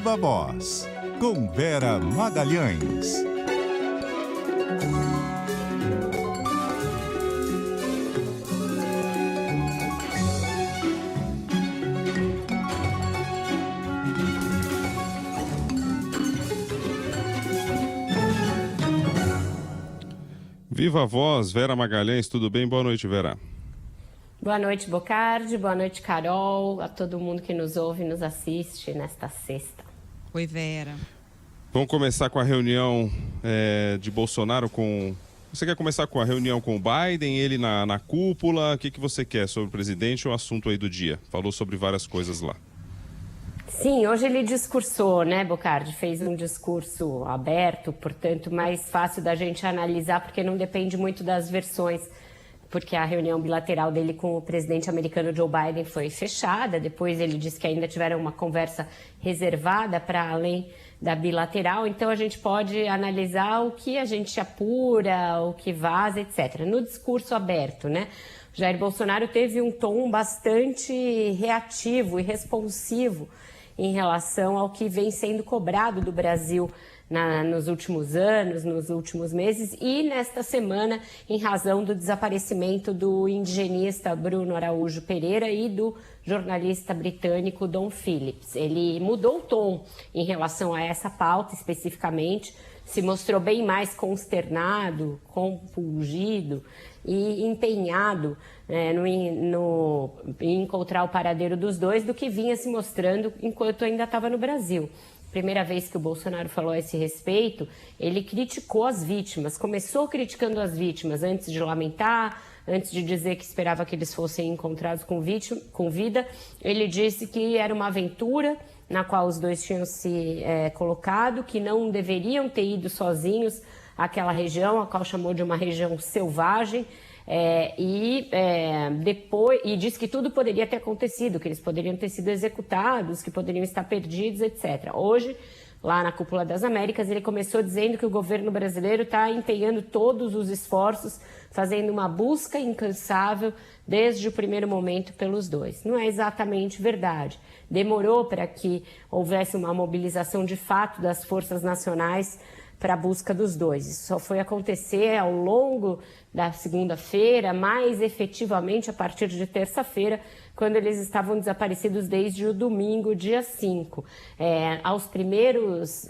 Viva Voz, com Vera Magalhães. Viva Voz, Vera Magalhães, tudo bem? Boa noite, Vera. Boa noite, Bocardi. Boa noite, Carol. A todo mundo que nos ouve e nos assiste nesta sexta. Oi, Vera. Vamos começar com a reunião de Bolsonaro com... Você quer começar com a reunião com o Biden, ele na cúpula? O que você quer sobre o presidente ou o assunto aí do dia? Falou sobre várias coisas lá. Sim, hoje ele discursou, né, Bocardi? Fez um discurso aberto, portanto, mais fácil da gente analisar, porque não depende muito das versões, porque a reunião bilateral dele com o presidente americano Joe Biden foi fechada. Depois ele disse que ainda tiveram uma conversa reservada para além da bilateral, então a gente pode analisar o que a gente apura, o que vaza, etc. No discurso aberto, né? Jair Bolsonaro teve um tom bastante reativo e responsivo em relação ao que vem sendo cobrado do Brasil nos últimos anos, nos últimos meses e nesta semana, em razão do desaparecimento do indigenista Bruno Araújo Pereira e do jornalista britânico Dom Phillips. Ele mudou o tom em relação a essa pauta especificamente, se mostrou bem mais consternado, compungido e empenhado em encontrar o paradeiro dos dois do que vinha se mostrando enquanto ainda estava no Brasil. Primeira vez que o Bolsonaro falou a esse respeito, ele criticou as vítimas, começou criticando as vítimas antes de lamentar, antes de dizer que esperava que eles fossem encontrados com vida. Ele disse que era uma aventura na qual os dois tinham se colocado, que não deveriam ter ido sozinhos àquela região, a qual chamou de uma região selvagem, depois disse que tudo poderia ter acontecido, que eles poderiam ter sido executados, que poderiam estar perdidos, etc. Hoje, lá na Cúpula das Américas, ele começou dizendo que o governo brasileiro está empenhando todos os esforços, fazendo uma busca incansável desde o primeiro momento pelos dois. Não é exatamente verdade. Demorou para que houvesse uma mobilização de fato das forças nacionais para a busca dos dois. Isso só foi acontecer ao longo da segunda-feira, mais efetivamente a partir de terça-feira, quando eles estavam desaparecidos desde o domingo, dia 5. Aos primeiros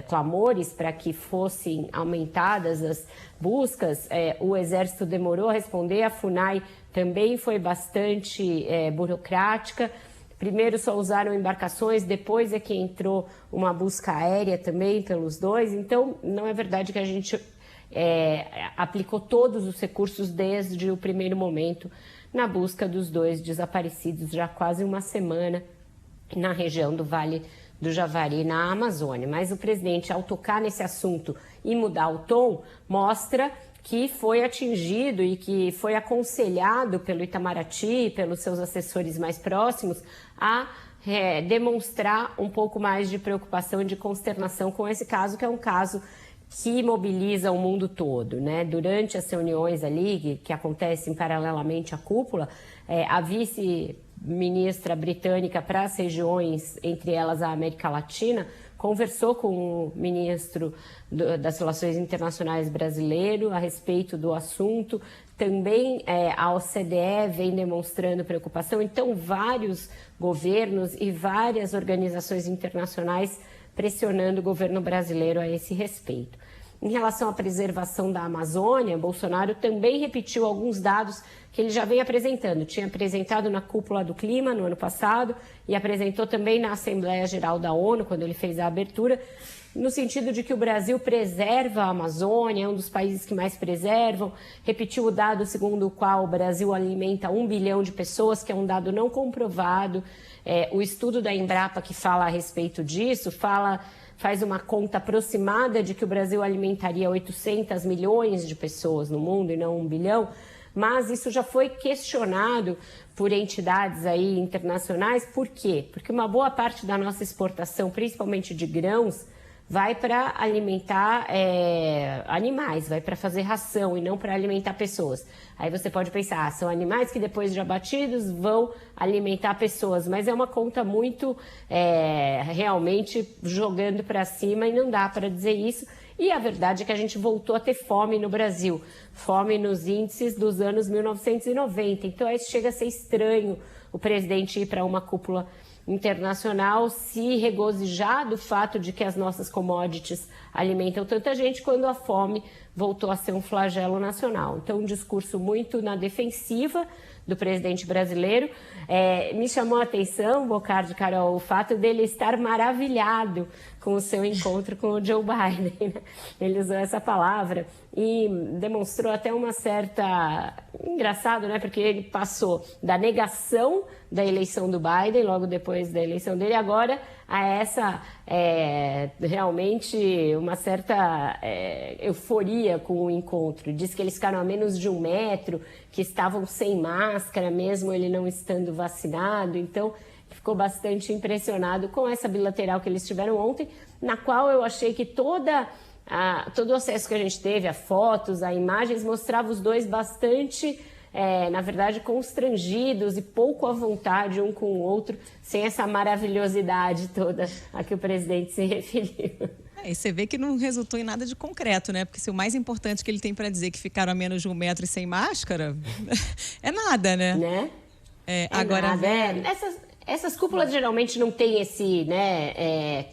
clamores para que fossem aumentadas as buscas, o Exército demorou a responder, a FUNAI também foi bastante burocrática. Primeiro só usaram embarcações, depois é que entrou uma busca aérea também pelos dois. Então, não é verdade que a gente aplicou todos os recursos desde o primeiro momento na busca dos dois desaparecidos, já quase uma semana na região do Vale do Javari, na Amazônia. Mas o presidente, ao tocar nesse assunto e mudar o tom, mostra que foi atingido e que foi aconselhado pelo Itamaraty e pelos seus assessores mais próximos a demonstrar um pouco mais de preocupação e de consternação com esse caso, que é um caso que mobiliza o mundo todo, né? Durante as reuniões ali, que acontecem paralelamente à cúpula, a vice-ministra britânica para as regiões, entre elas a América Latina, conversou com o ministro das Relações Internacionais brasileiro a respeito do assunto. Também a OCDE vem demonstrando preocupação. Então, vários governos e várias organizações internacionais pressionando o governo brasileiro a esse respeito. Em relação à preservação da Amazônia, Bolsonaro também repetiu alguns dados que ele já vem apresentando. Tinha apresentado na Cúpula do Clima no ano passado e apresentou também na Assembleia Geral da ONU, quando ele fez a abertura, no sentido de que o Brasil preserva a Amazônia, é um dos países que mais preservam. Repetiu o dado segundo o qual o Brasil alimenta 1 bilhão de pessoas, que é um dado não comprovado. O estudo da Embrapa que fala a respeito disso faz uma conta aproximada de que o Brasil alimentaria 800 milhões de pessoas no mundo e não 1 bilhão, mas isso já foi questionado por entidades aí internacionais. Por quê? Porque uma boa parte da nossa exportação, principalmente de grãos, vai para alimentar animais, vai para fazer ração e não para alimentar pessoas. Aí você pode pensar, são animais que depois de abatidos vão alimentar pessoas, mas é uma conta muito realmente jogando para cima e não dá para dizer isso. E a verdade é que a gente voltou a ter fome no Brasil, fome nos índices dos anos 1990. Então aí chega a ser estranho o presidente ir para uma cúpula internacional se regozijar do fato de que as nossas commodities alimentam tanta gente, quando a fome voltou a ser um flagelo nacional. Então, um discurso muito na defensiva do presidente brasileiro. Me chamou a atenção, Bocardi, Carol, o fato dele estar maravilhado com o seu encontro com o Joe Biden, né? Ele usou essa palavra e demonstrou até uma certa... Engraçado, né? Porque ele passou da negação da eleição do Biden, logo depois da eleição dele, agora a essa realmente uma certa euforia com o encontro. Diz que eles ficaram a menos de 1 metro, que estavam sem máscara, mesmo ele não estando vacinado. Então, ficou bastante impressionado com essa bilateral que eles tiveram ontem, na qual eu achei que todo o acesso que a gente teve, a fotos, a imagens, mostrava os dois bastante... na verdade, constrangidos e pouco à vontade um com o outro, sem essa maravilhosidade toda a que o presidente se referiu. E você vê que não resultou em nada de concreto, né? Porque se o mais importante que ele tem para dizer que ficaram a menos de 1 metro e sem máscara, é nada, né? Agora nada. Essas cúpulas geralmente não têm esse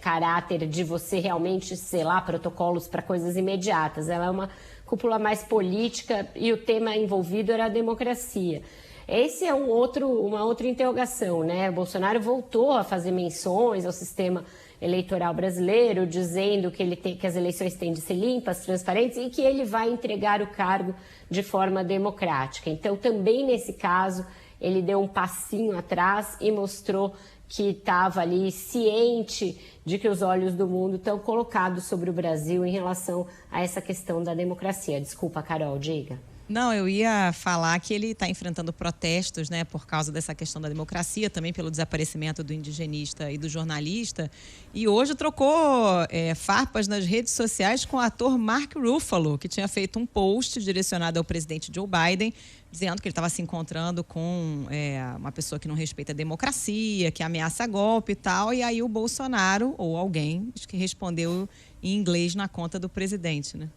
caráter de você realmente selar protocolos para coisas imediatas. Ela é uma cúpula mais política e o tema envolvido era a democracia. Esse é uma outra interrogação, né? O Bolsonaro voltou a fazer menções ao sistema eleitoral brasileiro, dizendo que as eleições têm de ser limpas, transparentes e que ele vai entregar o cargo de forma democrática. Então, também nesse caso, ele deu um passinho atrás e mostrou que estava ali ciente de que os olhos do mundo estão colocados sobre o Brasil em relação a essa questão da democracia. Desculpa, Carol, diga. Não, eu ia falar que ele está enfrentando protestos, né, por causa dessa questão da democracia, também pelo desaparecimento do indigenista e do jornalista. E hoje trocou farpas nas redes sociais com o ator Mark Ruffalo, que tinha feito um post direcionado ao presidente Joe Biden, dizendo que ele estava se encontrando com uma pessoa que não respeita a democracia, que ameaça golpe e tal. E aí o Bolsonaro, ou alguém, acho que respondeu em inglês na conta do presidente, né?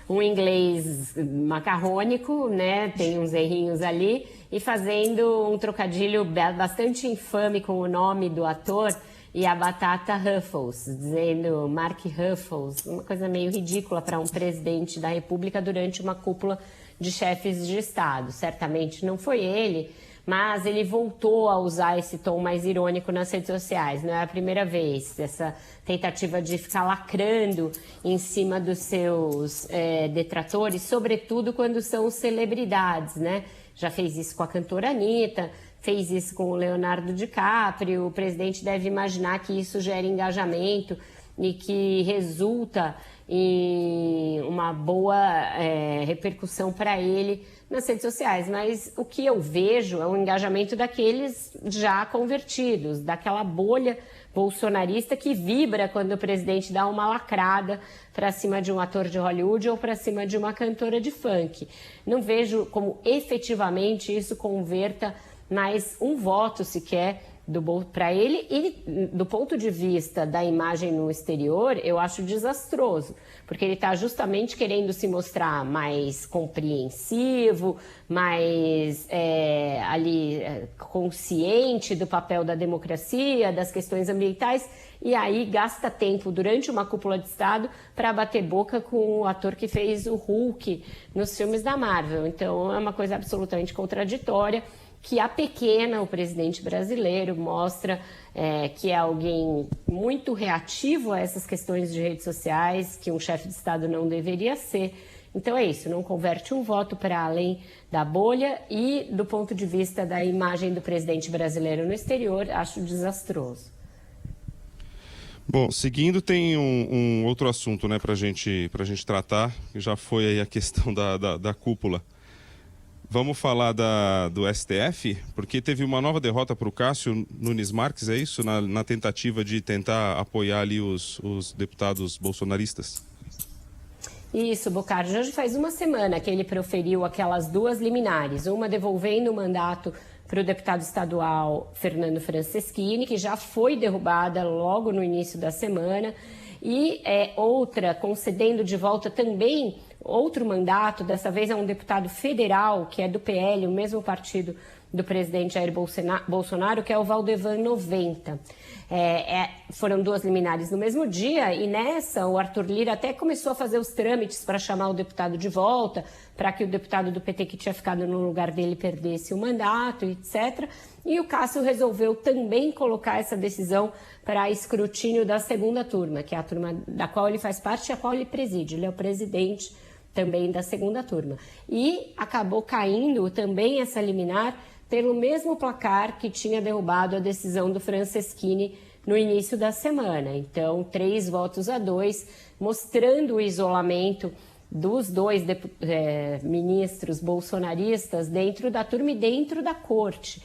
Um inglês macarrônico, né? Tem uns errinhos ali, e fazendo um trocadilho bastante infame com o nome do ator e a batata Ruffles, dizendo Mark Ruffles, uma coisa meio ridícula para um presidente da República durante uma cúpula de chefes de Estado. Certamente não foi ele, mas ele voltou a usar esse tom mais irônico nas redes sociais. Não é a primeira vez, essa tentativa de ficar lacrando em cima dos seus detratores, sobretudo quando são celebridades, né? Já fez isso com a cantora Anitta, fez isso com o Leonardo DiCaprio. O presidente deve imaginar que isso gera engajamento e que resulta em uma boa repercussão para ele nas redes sociais, mas o que eu vejo é o engajamento daqueles já convertidos, daquela bolha bolsonarista que vibra quando o presidente dá uma lacrada para cima de um ator de Hollywood ou para cima de uma cantora de funk. Não vejo como efetivamente isso converta mais um voto sequer para ele, e do ponto de vista da imagem no exterior, eu acho desastroso, porque ele está justamente querendo se mostrar mais compreensivo, mais consciente do papel da democracia, das questões ambientais, e aí gasta tempo durante uma cúpula de Estado para bater boca com o ator que fez o Hulk nos filmes da Marvel. Então é uma coisa absolutamente contraditória, que apequena o presidente brasileiro, mostra que é alguém muito reativo a essas questões de redes sociais, que um chefe de Estado não deveria ser. Então é isso, não converte um voto para além da bolha, e do ponto de vista da imagem do presidente brasileiro no exterior, acho desastroso. Bom, seguindo, tem um outro assunto, né, para gente tratar, que já foi aí a questão da cúpula. Vamos falar do STF, porque teve uma nova derrota para o Cássio Nunes Marques, é isso? Na tentativa de tentar apoiar ali os deputados bolsonaristas. Isso, Bocardi. Hoje faz uma semana que ele proferiu aquelas duas liminares, uma devolvendo o mandato para o deputado estadual Fernando Franceschini, que já foi derrubada logo no início da semana, e outra concedendo de volta também outro mandato, dessa vez é um deputado federal, que é do PL, o mesmo partido do presidente Jair Bolsonaro, que é o Valdevan 90. Foram duas liminares no mesmo dia, e nessa o Arthur Lira até começou a fazer os trâmites para chamar o deputado de volta, para que o deputado do PT que tinha ficado no lugar dele perdesse o mandato, etc. E o Cássio resolveu também colocar essa decisão para escrutínio da segunda turma, que é a turma da qual ele faz parte e a qual ele preside. Ele é o presidente também da segunda turma. E acabou caindo também essa liminar pelo mesmo placar que tinha derrubado a decisão do Franceschini no início da semana. Então, 3-2, mostrando o isolamento dos dois ministros bolsonaristas dentro da turma e dentro da corte.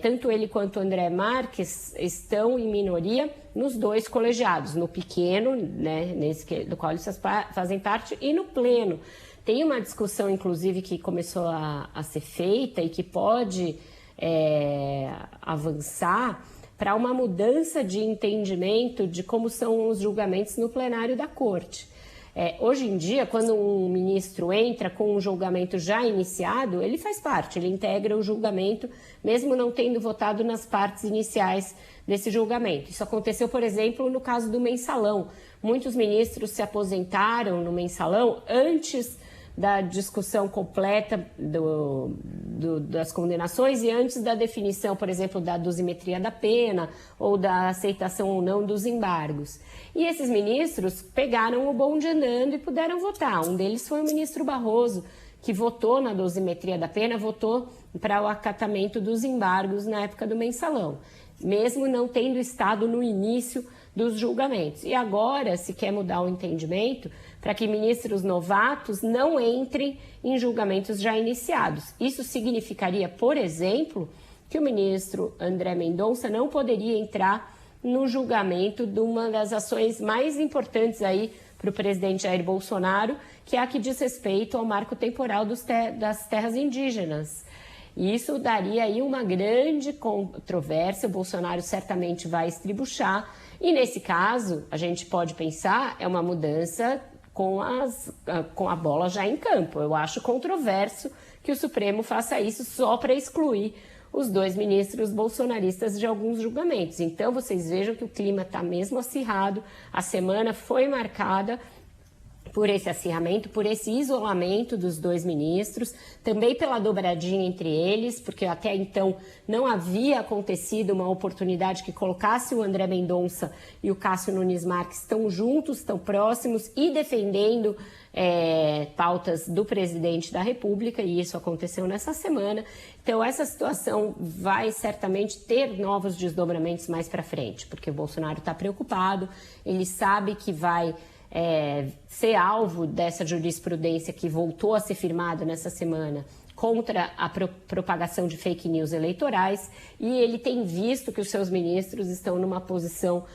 Tanto ele quanto o André Marques estão em minoria nos dois colegiados, no pequeno, né, do qual eles fazem parte, e no pleno. Tem uma discussão, inclusive, que começou a ser feita e que pode avançar para uma mudança de entendimento de como são os julgamentos no plenário da corte. Hoje em dia, quando um ministro entra com um julgamento já iniciado, ele faz parte, ele integra o julgamento, mesmo não tendo votado nas partes iniciais desse julgamento. Isso aconteceu, por exemplo, no caso do mensalão. Muitos ministros se aposentaram no mensalão antes da discussão completa das condenações e antes da definição, por exemplo, da dosimetria da pena ou da aceitação ou não dos embargos. E esses ministros pegaram o bonde andando e puderam votar. Um deles foi o ministro Barroso, que votou na dosimetria da pena, votou para o acatamento dos embargos na época do mensalão, mesmo não tendo estado no início dos julgamentos. E agora se quer mudar o entendimento para que ministros novatos não entrem em julgamentos já iniciados. Isso significaria, por exemplo, que o ministro André Mendonça não poderia entrar no julgamento de uma das ações mais importantes aí para o presidente Jair Bolsonaro, que é a que diz respeito ao marco temporal das terras indígenas. E isso daria aí uma grande controvérsia, o Bolsonaro certamente vai estribuchar, e nesse caso, a gente pode pensar, é uma mudança com a bola já em campo. Eu acho controverso que o Supremo faça isso só para excluir os dois ministros bolsonaristas de alguns julgamentos. Então, vocês vejam que o clima está mesmo acirrado, a semana foi marcada por esse acirramento, por esse isolamento dos dois ministros, também pela dobradinha entre eles, porque até então não havia acontecido uma oportunidade que colocasse o André Mendonça e o Cássio Nunes Marques tão juntos, tão próximos e defendendo pautas do presidente da República, e isso aconteceu nessa semana. Então, essa situação vai certamente ter novos desdobramentos mais para frente, porque o Bolsonaro está preocupado, ele sabe que vai ser alvo dessa jurisprudência que voltou a ser firmada nessa semana contra a propagação de fake news eleitorais, e ele tem visto que os seus ministros estão numa posição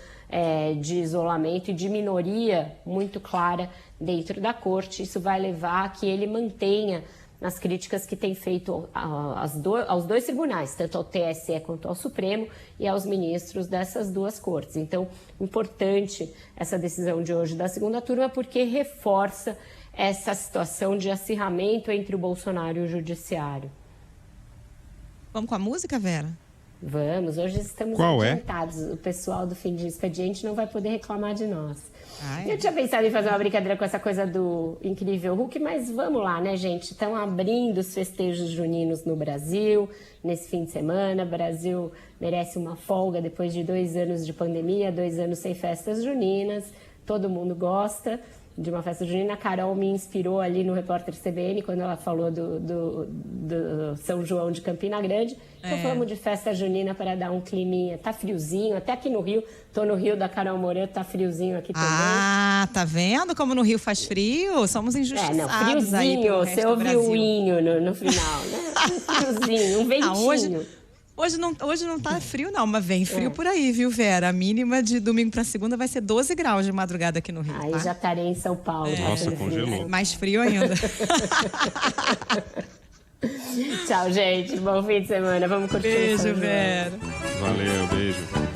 de isolamento e de minoria muito clara dentro da corte. Isso vai levar a que ele mantenha nas críticas que tem feito aos dois tribunais, tanto ao TSE quanto ao Supremo, e aos ministros dessas duas cortes. Então, importante essa decisão de hoje da segunda turma, porque reforça essa situação de acirramento entre o Bolsonaro e o Judiciário. Vamos com a música, Vera? Vamos, hoje estamos adiantados. O pessoal do fim de expediente não vai poder reclamar de nós. Eu tinha pensado em fazer uma brincadeira com essa coisa do incrível Hulk, mas vamos lá, né, gente? Estão abrindo os festejos juninos no Brasil, nesse fim de semana. O Brasil merece uma folga depois de 2 anos de pandemia, 2 anos sem festas juninas. Todo mundo gosta. de uma festa junina. A Carol me inspirou ali no Repórter CBN, quando ela falou do São João de Campina Grande. Então vamos de festa junina para dar um climinha. Tá friozinho, até aqui no Rio. Tô no Rio da Carol Moreto, tá friozinho aqui também. Ah, tá vendo como no Rio faz frio? Somos injustiçados aí pelo resto você do ouve Brasil. o hino no final, né? Um friozinho, um ventinho. Hoje não tá frio, não, mas vem frio por aí, viu, Vera? A mínima de domingo para segunda vai ser 12 graus de madrugada aqui no Rio. Aí tá? já estarei em São Paulo. Nossa, congelou. Mais frio ainda. Tchau, gente. Bom fim de semana. Vamos curtir. Beijo, Vera. Valeu, beijo.